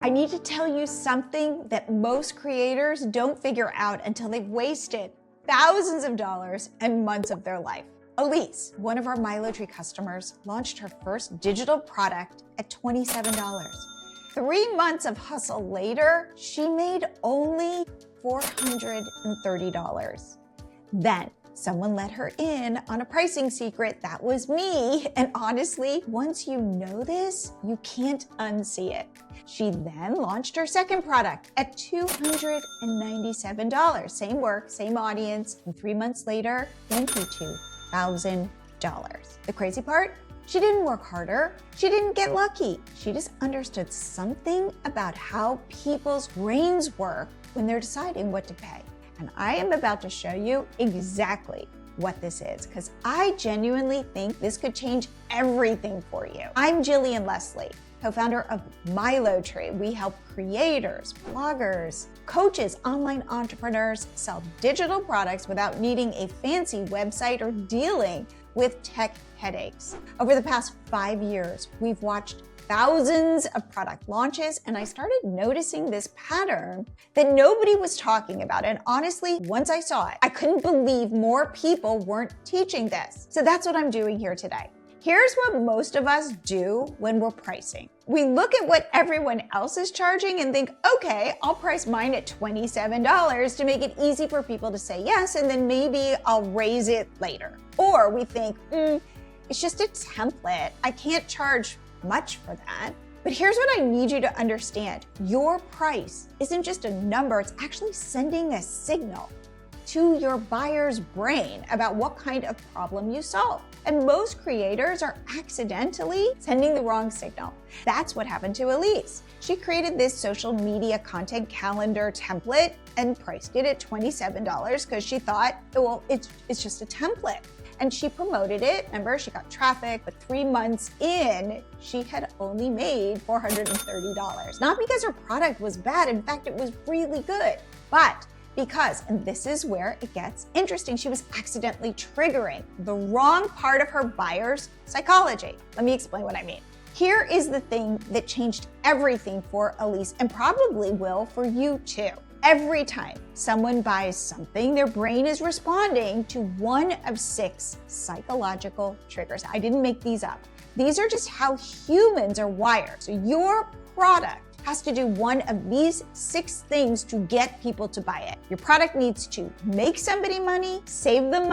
I need to tell you something that most creators don't figure out until they've wasted thousands of dollars and months of their life. Elise, one of our Milo Tree customers, launched her first digital product at $27. 3 months of hustle later, she made only $430. Then someone let her in on a pricing secret. That was me. And honestly, once you know this, you can't unsee it. She then launched her second product at $297. Same work, same audience, and 3 months later, $22,000. The crazy part? She didn't work harder. She didn't get lucky. She just understood something about how people's brains work when they're deciding what to pay. And I am about to show you exactly what this is, because I genuinely think this could change everything for you. I'm Jillian Leslie, co-founder of Milo Tree. We help creators, bloggers, coaches, online entrepreneurs sell digital products without needing a fancy website or dealing with tech headaches. Over the past 5 years, we've watched thousands of product launches, and I started noticing this pattern that nobody was talking about. And honestly, once I saw it, I couldn't believe more people weren't teaching this. So that's what I'm doing here today. Here's what most of us do when we're pricing. We look at what everyone else is charging and think, okay, I'll price mine at $27 to make it easy for people to say yes, and then maybe I'll raise it later. Or we think, it's just a template. I can't charge much for that. But here's what I need you to understand. Your price isn't just a number, it's actually sending a signal to your buyer's brain about what kind of problem you solve. And most creators are accidentally sending the wrong signal. That's what happened to Elise. She created this social media content calendar template and priced it at $27 because she thought, well, it's just a template. And she promoted it. Remember, she got traffic, but 3 months in, she had only made $430. Not because her product was bad. In fact, it was really good. But because, and this is where it gets interesting, she was accidentally triggering the wrong part of her buyer's psychology. Let me explain what I mean. Here is the thing that changed everything for Elise and probably will for you too. Every time someone buys something, their brain is responding to one of 6 psychological triggers. I didn't make these up. These are just how humans are wired. So your product has to do one of these 6 things to get people to buy it. Your product needs to make somebody money, save them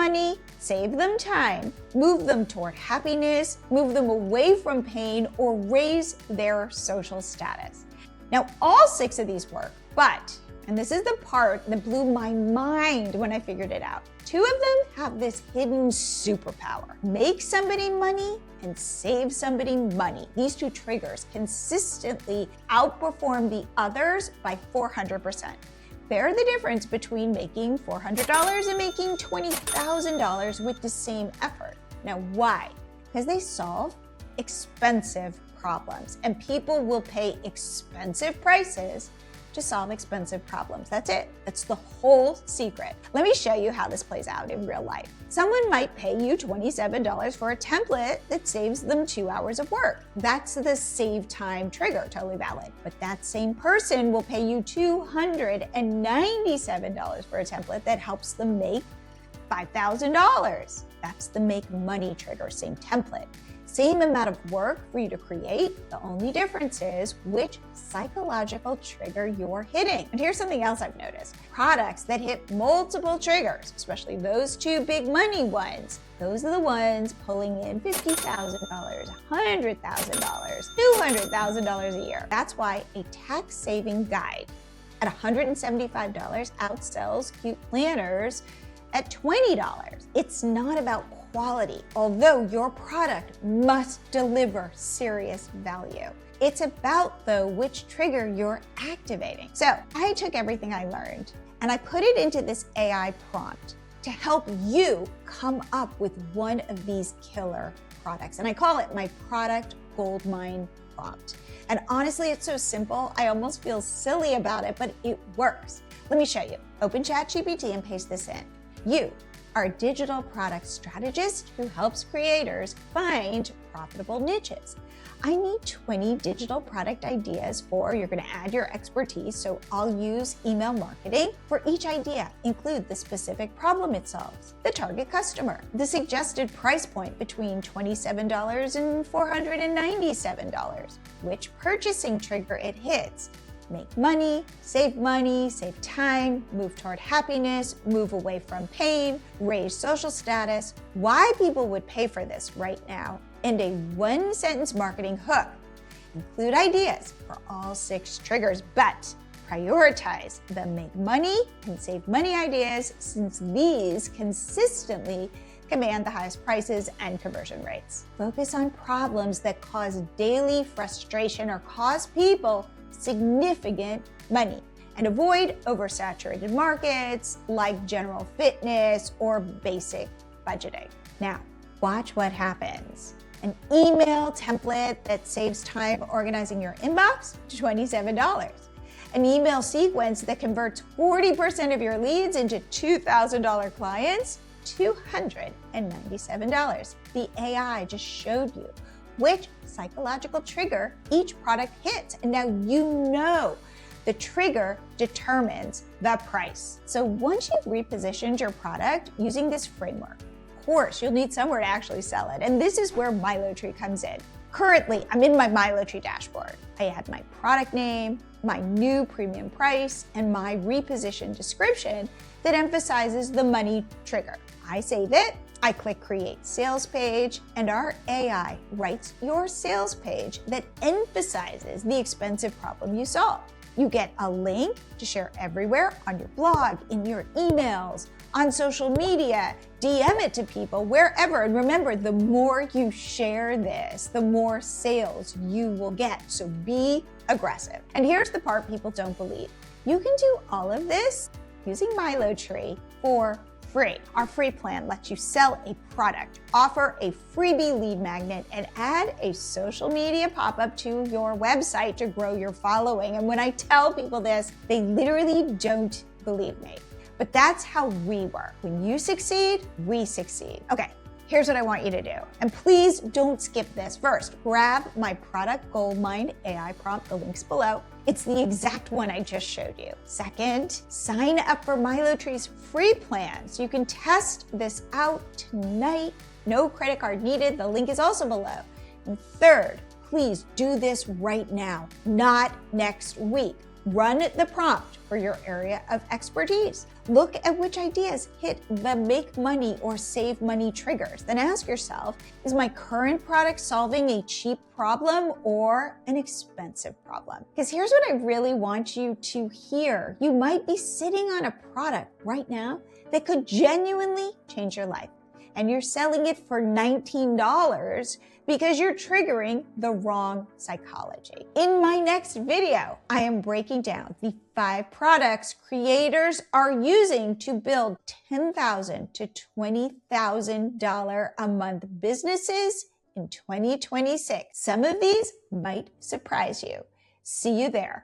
time, move them toward happiness, move them away from pain, or raise their social status. Now, all 6 of these work, but and this is the part that blew my mind when I figured it out. 2 of them have this hidden superpower. Make somebody money and save somebody money. These 2 triggers consistently outperform the others by 400%. They're the difference between making $400 and making $20,000 with the same effort. Now, why? Because they solve expensive problems, and people will pay expensive prices to solve expensive problems. That's it. That's the whole secret. Let me show you how this plays out in real life. Someone might pay you $27 for a template that saves them 2 hours of work. That's the save time trigger, totally valid. But that same person will pay you $297 for a template that helps them make $5,000. That's the make money trigger, same template. Same amount of work for you to create. The only difference is which psychological trigger you're hitting. And here's something else I've noticed. Products that hit multiple triggers, especially those 2 big money ones, those are the ones pulling in $50,000, $100,000, $200,000 a year. That's why a tax-saving guide at $175 outsells cute planners at $20. It's not about quality, although your product must deliver serious value. It's about, though, which trigger you're activating. So I took everything I learned and I put it into this AI prompt to help you come up with one of these killer products. And I call it my product goldmine prompt. And honestly, it's so simple, I almost feel silly about it, but it works. Let me show you. Open ChatGPT and paste this in. You are a digital product strategist who helps creators find profitable niches. I need 20 digital product ideas for, you're going to add your expertise, so I'll use email marketing. For each idea, include the specific problem it solves, the target customer, the suggested price point between $27 and $497, which purchasing trigger it hits. Make money, save time, move toward happiness, move away from pain, raise social status, why people would pay for this right now, and a one-sentence marketing hook. Include ideas for all 6 triggers, but prioritize the make money and save money ideas, since these consistently command the highest prices and conversion rates. Focus on problems that cause daily frustration or cause people significant money, and avoid oversaturated markets like general fitness or basic budgeting. Now, watch what happens. An email template that saves time organizing your inbox, $27. An email sequence that converts 40% of your leads into $2,000 clients, $297. The AI just showed you which psychological trigger each product hits. And now you know the trigger determines the price. So once you've repositioned your product using this framework, of course, you'll need somewhere to actually sell it. And this is where MiloTree comes in. Currently, I'm in my MiloTree dashboard. I add my product name, my new premium price, and my repositioned description that emphasizes the money trigger. I save it, I click Create Sales Page, and our AI writes your sales page that emphasizes the expensive problem you solve. You get a link to share everywhere on your blog, in your emails, on social media, DM it to people, wherever. And remember, the more you share this, the more sales you will get. So be aggressive. And here's the part people don't believe. You can do all of this using MiloTree for free. Our free plan lets you sell a product, offer a freebie lead magnet, and add a social media pop-up to your website to grow your following. And when I tell people this, they literally don't believe me. But that's how we work. When you succeed, we succeed. Okay, here's what I want you to do. And please don't skip this. First, grab my product goldmine AI prompt, the link's below. It's the exact one I just showed you. Second, sign up for MiloTree's free plan so you can test this out tonight. No credit card needed. The link is also below. And third, please do this right now, not next week. Run the prompt for your area of expertise. Look at which ideas hit the make money or save money triggers. Then ask yourself, is my current product solving a cheap problem or an expensive problem? Because here's what I really want you to hear. You might be sitting on a product right now that could genuinely change your life, and you're selling it for $19 because you're triggering the wrong psychology. In my next video, I am breaking down the 5 products creators are using to build $10,000 to $20,000 a month businesses in 2026. Some of these might surprise you. See you there.